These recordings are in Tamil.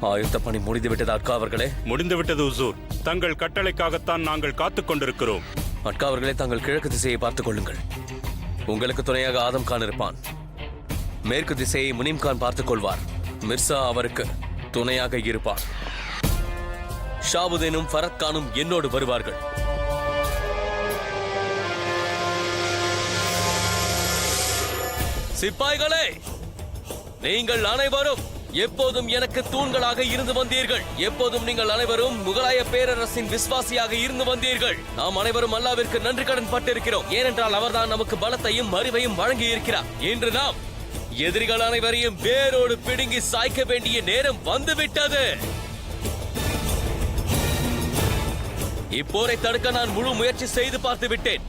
ஆயுத்த பணி முடிந்துவிட்டது அட்கா அவர்களே. முடிந்துவிட்டது உசூர். தங்கள் கட்டளைக்காகத்தான் நாங்கள் காத்துக் கொண்டிருக்கிறோம். அட்கா அவர்களே, தங்கள் கிழக்கு திசையை பார்த்துக் கொள்ளுங்கள். உங்களுக்கு துணையாக ஆதம் கான் இருப்பான். மேற்கு திசையை முனிம் கான் பார்த்துக் கொள்வார். மிர்சா அவருக்கு துணையாக இருப்பார். ஷாபுதீனும் ஃபரத் கானும் என்னோடு வருவார்கள். சிப்பாய்களே, நீங்கள் அனைவரும் எப்போதும் எனக்கு தூண்களாக இருந்து வந்தீர்கள். எப்போதும் நீங்கள் அனைவரும் முகலாய பேரரசின் விசுவாசியாக இருந்து வந்தீர்கள். நாம் அனைவரும் அல்லாவிற்கு நன்றி கடன் பட்டிருக்கிறோம். ஏனென்றால் அவர்தான் நமக்கு பலத்தையும் அறிவையும் வழங்கி இருக்கிறார். இன்று நாம் எதிரிகள் அனைவரையும் வேரோடு பிடுங்கி சாய்க்க வேண்டிய நேரம் வந்துவிட்டது. இப்போரை தடுக்க நான் முழு முயற்சி செய்து பார்த்து விட்டேன்.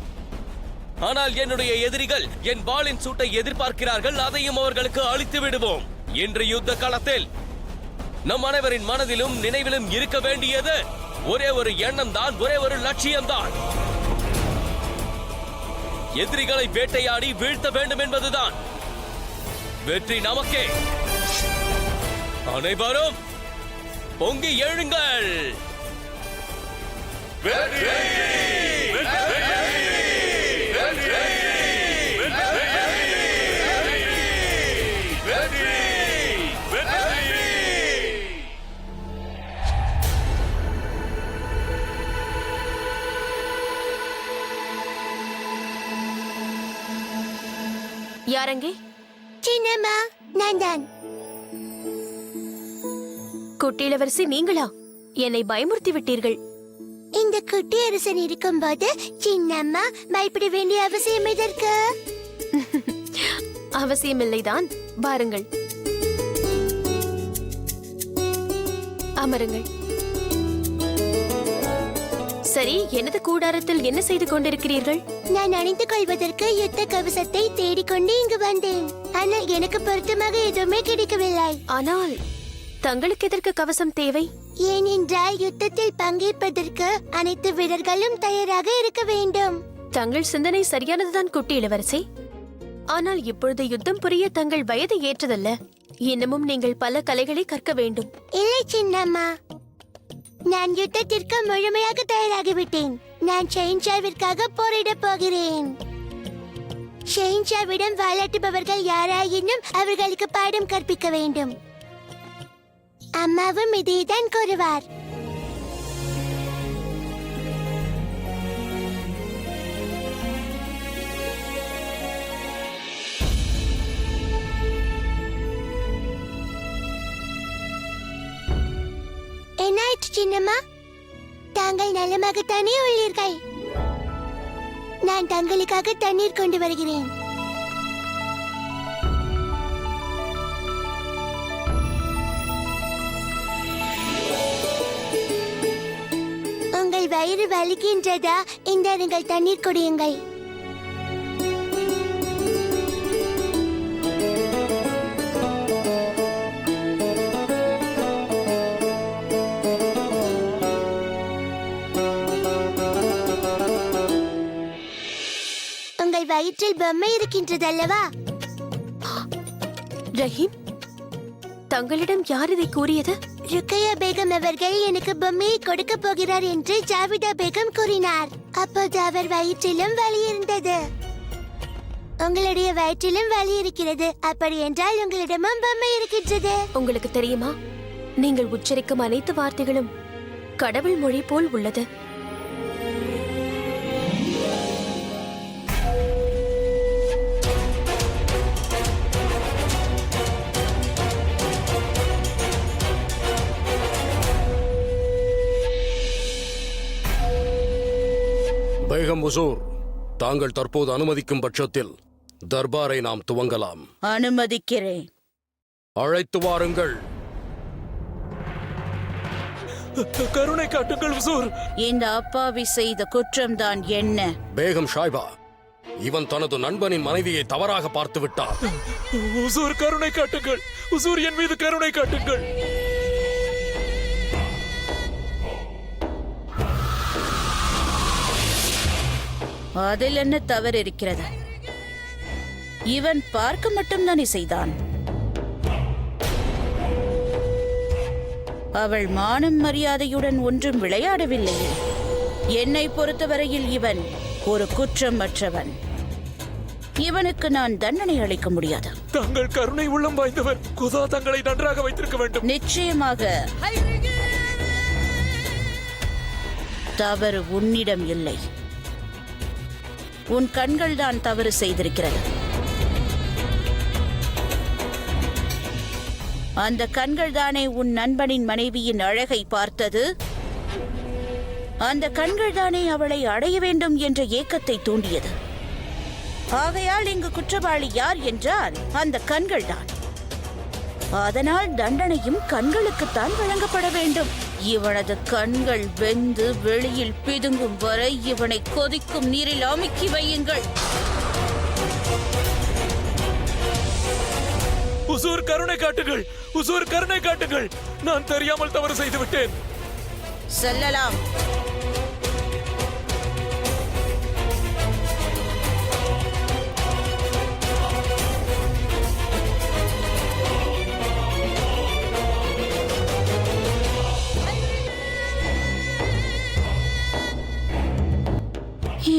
ஆனால் என்னுடைய எதிரிகள் என் வாளின் சூட்டை எதிர்பார்க்கிறார்கள். அதையும் அவர்களுக்கு அழித்து விடுவோம். இன்று யுத்த காலத்தில் நம் அனைவரின் மனதிலும் நினைவிலும் இருக்க வேண்டியது ஒரே ஒரு எண்ணம் தான், ஒரே ஒரு லட்சியம் தான். எதிரிகளை வேட்டையாடி வீழ்த்த வேண்டும் என்பதுதான். வெற்றி நமக்கே. அனைவரும் பொங்கி எழுங்கள். யாரங்கே? சின்னம்மா, நான் தான். குட்டியிளவரசி நீங்களா? என்னை பயமுறுத்தி விட்டீர்கள். இந்த குட்டியரசன் இருக்கும்போது சின்னம்மா பயப்பட வேண்டிய அவசியம் எதற்கு? அவசியமில்லைதான். பாருங்கள், அமருங்கள். சரி, எனது கூடாரத்தில் என்ன செய்து கொண்டிருக்கிறீர்கள்? நான் அணிந்து கொள்வதற்கு யுத்த கவசத்தை தேடிக்கொண்டு இங்கு வந்தேன். ஆனால் எனக்கு பொருத்தமாக எதுவுமே கிடைக்கவில்லை. ஆனால் தங்களுக்கு எதற்கு கவசம் தேவை? ஏனென்றால் யுத்தத்தில் பங்கேற்பதற்கு அனைத்து வீரர்களும் தயாராக இருக்க வேண்டும். தங்கள் சிந்தனை சரியானதுதான் குட்டி இளவரசி. ஆனால் இப்பொழுது யுத்தம் புரிய தங்கள் வயது ஏற்றதல்ல. இன்னமும் நீங்கள் பல கலைகளை கற்க வேண்டும். இல்லை சின்னம்மா, நான் யுத்தத்திற்கு முழுமையாக தயாராகிவிட்டேன். நான் ஷெஹன்ஷாவிற்காக போரிட போகிறேன். ஷெஹன்ஷாவிடம் வாலாட்டுபவர்கள் யாராயினும் அவர்களுக்கு பாடம் கற்பிக்க வேண்டும். அம்மாவும் இதைதான் கூறுவார். என்னாயிற்று சின்னம்மா? தாங்கள் நலமாகத்தானே உள்ளீர்கள்? நான் தங்களுக்காக தண்ணீர் கொண்டு வருகிறேன். உங்கள் வயிறு வலிக்கின்றதா? இந்த நீங்கள் தண்ணீர் குடியுங்கள். உங்கள் வயிற்றில் பொம்மை இருக்கின்றது அல்லவா? ரஹீம், தங்களிடம் யார் இதை கூறியது? ருக்கையா பேகம் அவர்கள் எனக்கு பொம்மையை கொடுக்க போகிறார் என்று ஜாவிதா பேகம் கூறினார். அப்போது அவர் வயிற்றிலும் வலி இருந்தது. உங்களுடைய வயிற்றிலும் வலி இருக்கிறது. அப்படி என்றால் உங்களிடமும் பொம்மை இருக்கின்றது. உங்களுக்கு தெரியுமா, நீங்கள் உச்சரிக்கும் அனைத்து வார்த்தைகளும் கடவுள் மொழி போல் உள்ளது. பேகம் உசூர், தாங்கள் தற்போது அனுமதிக்கும் பட்சத்தில் தர்பாரை நாம் துவங்கலாம். அனுமதிக்கிறேன். அழைத்து வாருங்கள். கருணை காட்டுங்கள் உசூர். இந்த அப்பாவி செய்த குற்றம்தான் என்ன? பேகம் ஷாய்பா, இவன் தனது நண்பனின் மனைவியை தவறாக பார்த்து விட்டார். உசூர், கருணை காட்டுங்கள். உசூர், என் மீது கருணை காட்டுங்கள். அதில் என்ன தவறு இருக்கிறது? இவன் பார்க்க மட்டும்தானே செய்தான். அவள் மானம் மரியாதையுடன் ஒன்றும் விளையாடவில்லையே. என்னை பொறுத்தவரையில் இவன் ஒரு குற்றமற்றவன். இவனுக்கு நான் தண்டனை அளிக்க முடியாது. தங்கள் கருணை உள்ளம் வாய்ந்தவர். குதா தங்களை நன்றாக வைத்திருக்க வேண்டும். நிச்சயமாக தவறு உன்னிடம் இல்லை. உன் கண்கள் தான் தவறு செய்திருக்கிறது. அந்த கண்கள் தானே உன் நண்பனின் மனைவியின் அழகை பார்த்தது. அந்த கண்கள் தானே அவளை அடைய வேண்டும் என்ற ஏக்கத்தை தூண்டியது. ஆகையால் இங்கு குற்றவாளி யார் என்றால் அந்த கண்கள் தான். அதனால் தண்டனையும் கண்களுக்குத்தான் வழங்கப்பட வேண்டும். இவனது கண்கள் வெந்து வெளியில் பிதுங்கும் வரை இவனை கொதிக்கும் நீரில் அமுக்கி வையுங்கள். உசூர் கருணை காட்டுங்கள், உசூர் கருணை காட்டுங்கள். நான் தெரியாமல் தவறு செய்து விட்டேன். செல்லலாம்.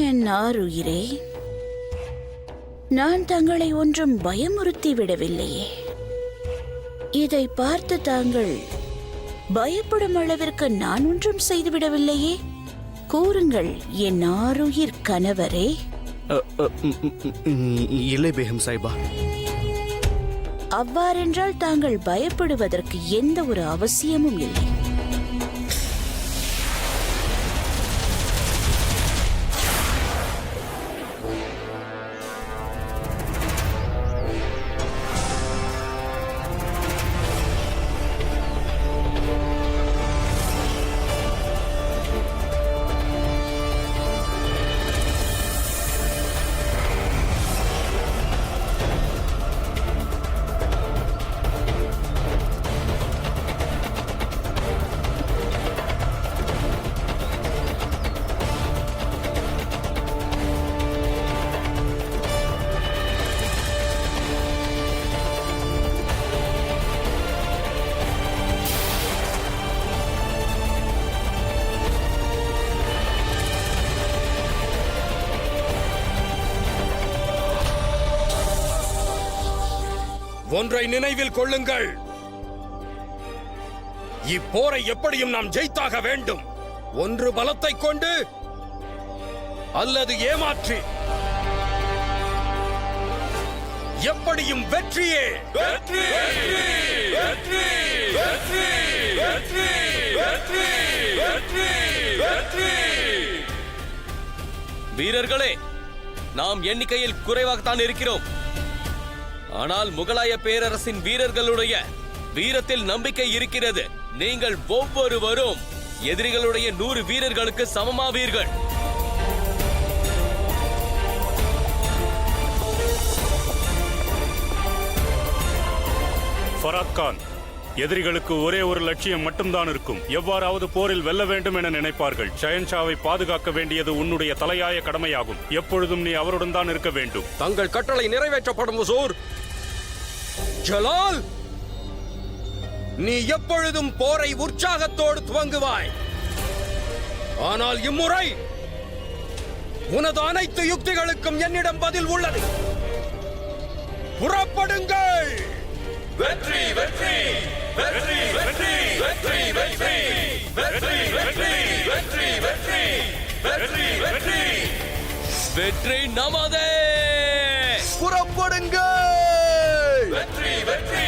என் ஆருயிரே, நான் தங்களை ஒன்றும் பயமுறுத்தி விடவில்லையே. இதை பார்த்து தாங்கள் பயப்படும் அளவிற்கு நான் ஒன்றும் செய்துவிடவில்லையே. கூறுங்கள் என் ஆருயிர் கணவரே. இல்லை பேகம் சாய்பா. அவ்வாறென்றால் தாங்கள் பயப்படுவதற்கு எந்த ஒரு அவசியமும் இல்லை. ஒன்றை நினைவில் கொள்ளுங்கள். இப்போரை எப்படியும் நாம் ஜெயித்தாக வேண்டும். ஒன்று பலத்தை கொண்டு அல்லது ஏமாற்றி. எப்படியும் வெற்றியே. வெற்றி வெற்றி வெற்றி வெற்றி வெற்றி வெற்றி வெற்றி வெற்றி. வீரர்களே, நாம் எண்ணிக்கையில் குறைவாகத்தான் இருக்கிறோம். ஆனால் முகலாய பேரரசின் வீரர்களுடைய வீரத்தில் நம்பிக்கை இருக்கிறது. நீங்கள் ஒவ்வொருவரும் எதிரிகளுடைய 100 வீரர்களுக்கு சமமாவீர்கள். ஃபராத் கான், எதிரிகளுக்கு ஒரே ஒரு லட்சியம் மட்டும்தான் இருக்கும். எவ்வாறாவது போரில் வெல்ல வேண்டும் என நினைப்பார்கள். ஷயன்ஷாவை பாதுகாக்க வேண்டியது உன்னுடைய தலையாய கடமையாகும். எப்பொழுதும் நீ அவருடன் தான் இருக்க வேண்டும். தங்கள் கட்டளை நிறைவேற்றப்படும் உசூர். ஜலால், நீ எப்பொழுதும் போரை உற்சாகத்தோடு துவங்குவாய். ஆனால் இம்முறை உனது அனைத்து யுக்திகளுக்கும் என்னிடம் பதில் உள்ளது. புறப்படுங்கள். வெற்றி வெற்றி வெற்றி வெற்றி வெற்றி வெற்றி வெற்றி வெற்றி வெற்றி வெற்றி வெற்றி வெற்றி வெற்றி நமதே. புறப்படுங்கள். வெற்றி வெற்றி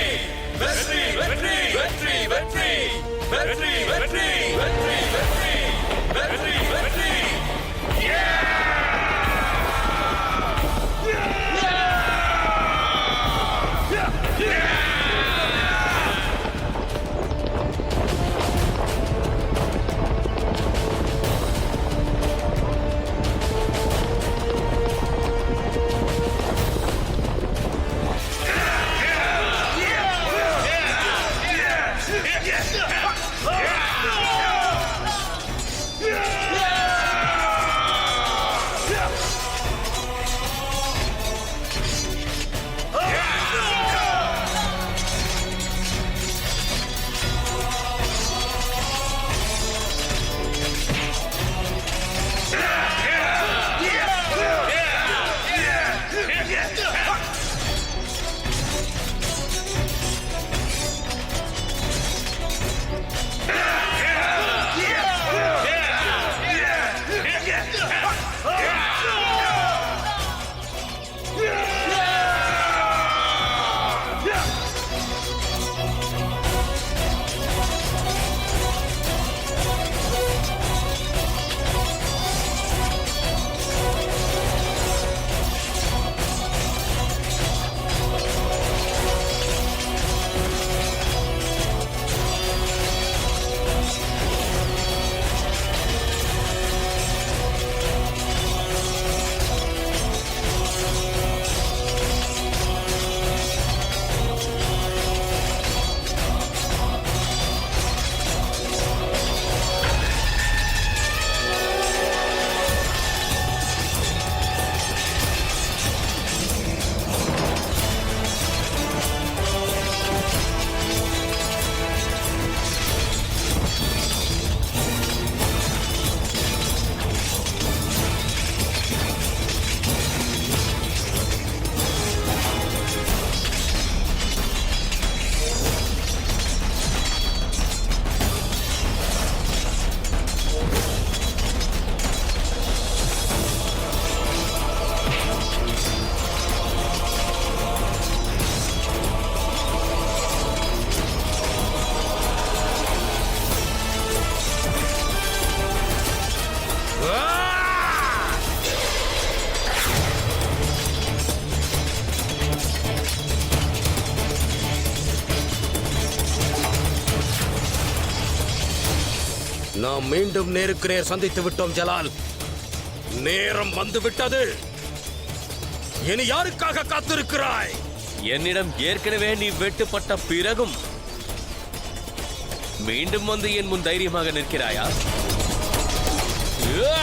வெற்றி வெற்றி வெற்றி வெற்றி வெற்றி வெற்றி வெற்றி வெற்றி வெற்றி வெற்றி. நாம் மீண்டும் நேருக்கு நேர் சந்தித்து விட்டோம் ஜலால். நேரம் வந்து விட்டது. இனி யாருக்காக காத்திருக்கிறாய்? என்னிடம் ஏற்கனவே நீ வெட்டுப்பட்ட பிறகும் மீண்டும் வந்து என் முன் தைரியமாக நிற்கிறாயா? யா!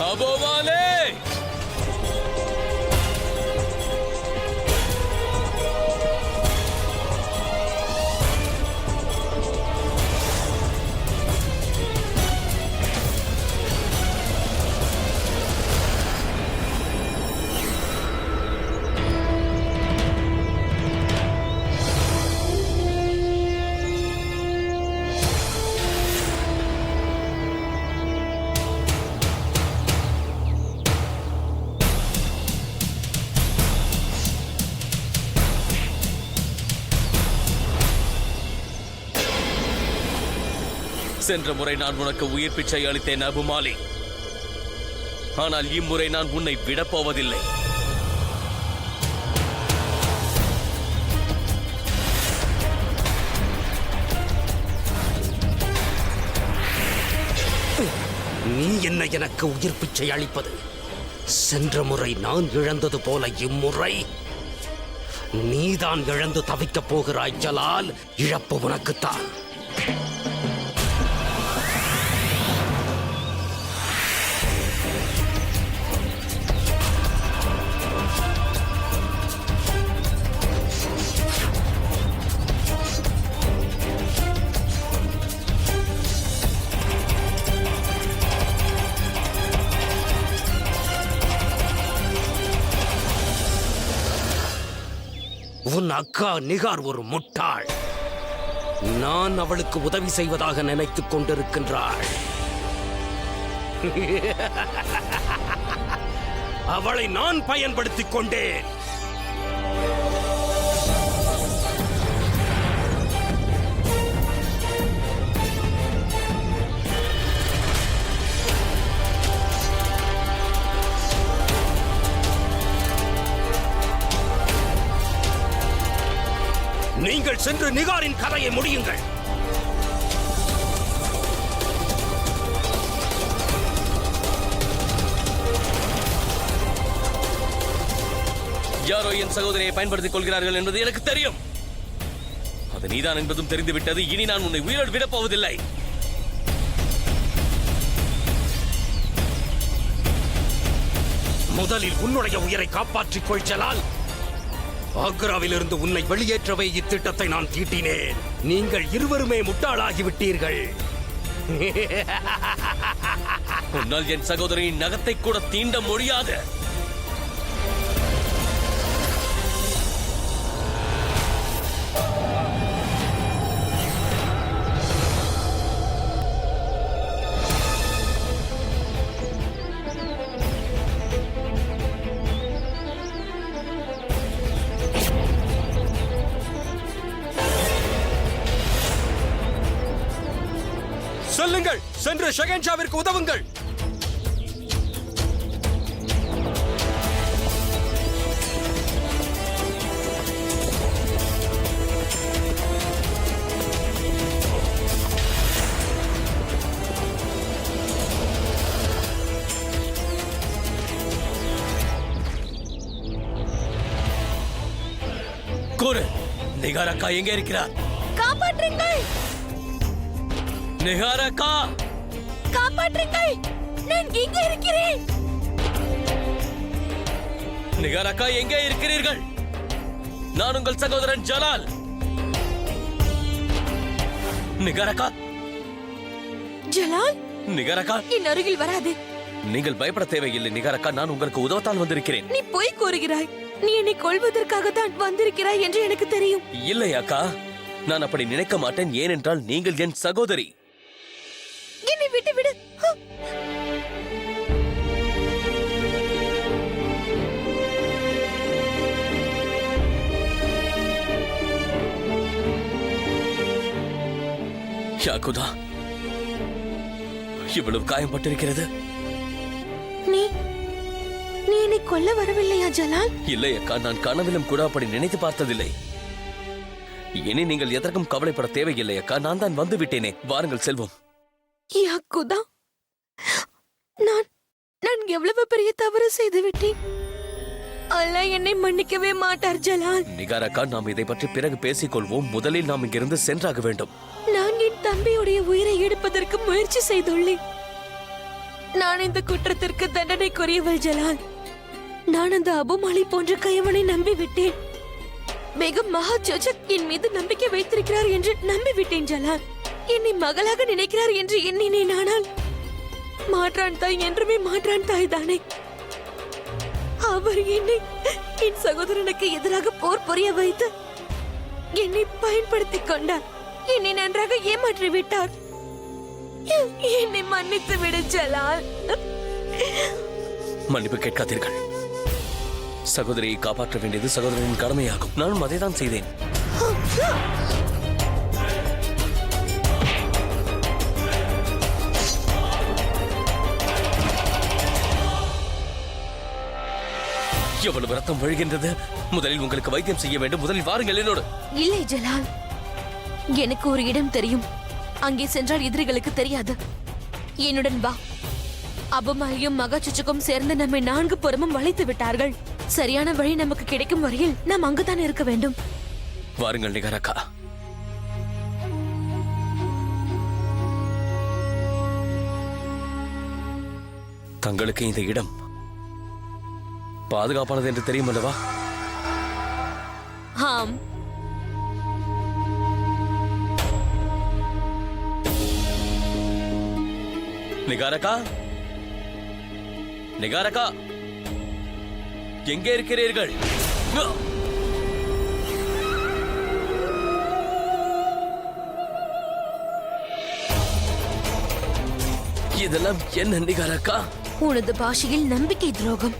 அபோவாலே! சென்ற முறை நான் உனக்கு உயிர் பிச்சை அளித்தேன் அபுமாலி. ஆனால் இம்முறை நான் உன்னை விடப்போவதில்லை. நீ என்ன எனக்கு உயிர் பிச்சை அளிப்பது? சென்ற முறை நான் இழந்தது போல இம்முறை நீதான் இழந்து தவிக்கப் போகிறாய் ஜலால். இழப்பு உனக்குத்தான். உன் அக்கா நிகார் ஒரு முட்டாள். நான் அவளுக்கு உதவி செய்வதாக நினைத்துக் கொண்டிருக்கின்றாள். அவளை நான் பயன்படுத்திக் கொண்டேன். நீங்கள் சென்று நிகாரின் கதையை முடியுங்கள். யாரோ என் சகோதரியை பயன்படுத்திக் கொள்கிறார்கள் என்பது எனக்கு தெரியும். அது நீதான் என்பதும் தெரிந்துவிட்டது. இனி நான் உன்னை உயிரோடு விடப் போவதில்லை. முதலில் உன்னுடைய உயிரை காப்பாற்றிக் கொள் ஜலால். ஆக்ராவிலிருந்து உன்னை வெளியேற்றவே இத்திட்டத்தை நான் தீட்டினேன். நீங்கள் இருவருமே முட்டாளாகிவிட்டீர்கள். உன்னால் என் சகோதரியின் நகத்தை கூட தீண்ட முடியாது. செல்லுங்கள், சென்று ஷெகன்ஷாவிற்கு உதவுங்கள். கூறு, நிகார் அக்கா எங்கே இருக்கிறார்? காப்பாற்றுங்கள், நிகார் அக்கா, காப்பாற்றுங்கள், நான் இங்கே இருக்கிறேன். நிகார் அக்கா எங்கே இருக்கிறீர்கள்? நான் உங்கள் சகோதரன் ஜலால். நிகாரகா, ஜலால், நிகாரகா, என் அருகில் வராது. நீங்கள் பயப்பட தேவையில்லை நிகாரகா. நான் உங்களுக்கு உதவத்தான் வந்திருக்கிறேன். நீ பொய் கூறுகிறாய். நீ என்னை கொல்வதற்காகத்தான் வந்திருக்கிறாய் என்று எனக்கு தெரியும். இல்லை அக்கா, நான் அப்படி நினைக்க மாட்டேன். ஏனென்றால் நீங்கள் என் சகோதரி. என்னை விட்டு விடு. யாகுதா, இவ்வளவு காயம்பட்டிருக்கிறது. நீ நீ என்னை கொல்ல வரவில்லையா ஜலால்? இல்லை அக்கா, நான் கனவிலும் கூட அப்படி நினைத்து பார்த்ததில்லை. இனி நீங்கள் எதற்கும் கவலைப்பட தேவையில்லை அக்கா. நான் தான் வந்து விட்டேனே. வாருங்கள் செல்வோம். யாகுதா, நான் எவ்வளவு பெரிய தவறு செய்து விட்டேன். அல்லாஹ் என்னை மன்னிக்கவே மாட்டார் ஜலால். நிகாரக்கா, நாம் இதை பற்றி பிறகு பேசிக் கொள்வோம். முதலில் நாம் இங்கிருந்து சென்றாக வேண்டும். நான் என் தம்பியுடைய உயிரை எடுப்பதற்கு முயற்சி செய்துள்ளேன். நான் இந்த குற்றத்திற்கு தண்டனைக்குரியவள் ஜலால். நான் அந்த அபுமாலி போன்ற கைவனை நம்பிவிட்டேன். பேகம் மகாஜோஜக் என் மீது நம்பிக்கை வைத்திருக்கிறார் என்று நம்பிவிட்டேன் ஜலால். என்னை மகளாக நினைக்கிறார் என்று எண்ணினேன். ஆனால் மாற்றான் தாய் என்றுமே மாற்றான் தாய் தானே. அவர் என்னை என் சகோதரனுக்கு எதிராக போர் புரிய வைத்து என்னை பயன்படுத்திக் கொண்டார். என்னை நன்றாக ஏமாற்றி விட்டார். என்னை மன்னித்து விடு ஜலால். மன்னிப்பு கேட்காதீர்கள். சகோதரியை காப்பாற்ற வேண்டியது சகோதரனின் கடமையாகும். நானும் அதை தான் செய்தேன். எவ்வளவு ரத்தம் வழிகின்றது. முதலில் உங்களுக்கு வைத்தியம் செய்ய வேண்டும். முதலில் வாருங்கள் என்னோடு. இல்லை ஜலால், எனக்கு ஒரு இடம் தெரியும். அங்கே சென்றால் எதிரிகளுக்கு தெரியாது. என்னுடன் வா. அபமாலியும் மகாச்சுச்சுக்கும் சேர்ந்து நம்மை 4 புறமும் வளைத்து விட்டார்கள். சரியான வழி நமக்கு கிடைக்கும் வரையில் நாம் அங்குதான் இருக்க வேண்டும். வாருங்கள் நிகாரக்கா. தங்களுக்கு இந்த இடம் பாதுகாப்பானது என்று தெரியும் அல்லவா? ஆம். நிகாரக்கா, நிகாரக்கா, எங்கே இருக்கிறீர்கள்? இதெல்லாம் என்ன நிகாரக்கா? உனது பாஷையில் நம்பிக்கை துரோகம்.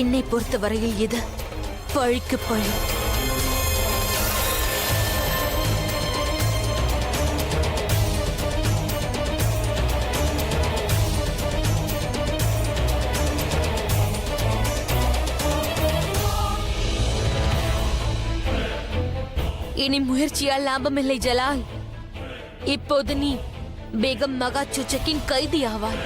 என்னை பொறுத்தவரையில் இது பழிக்கு பழி. இனி முயற்சியால் லாபமில்லை ஜலால். இப்போது நீ பேகம் மகாச்சுச்சக்கின் கைதி ஆவாய்.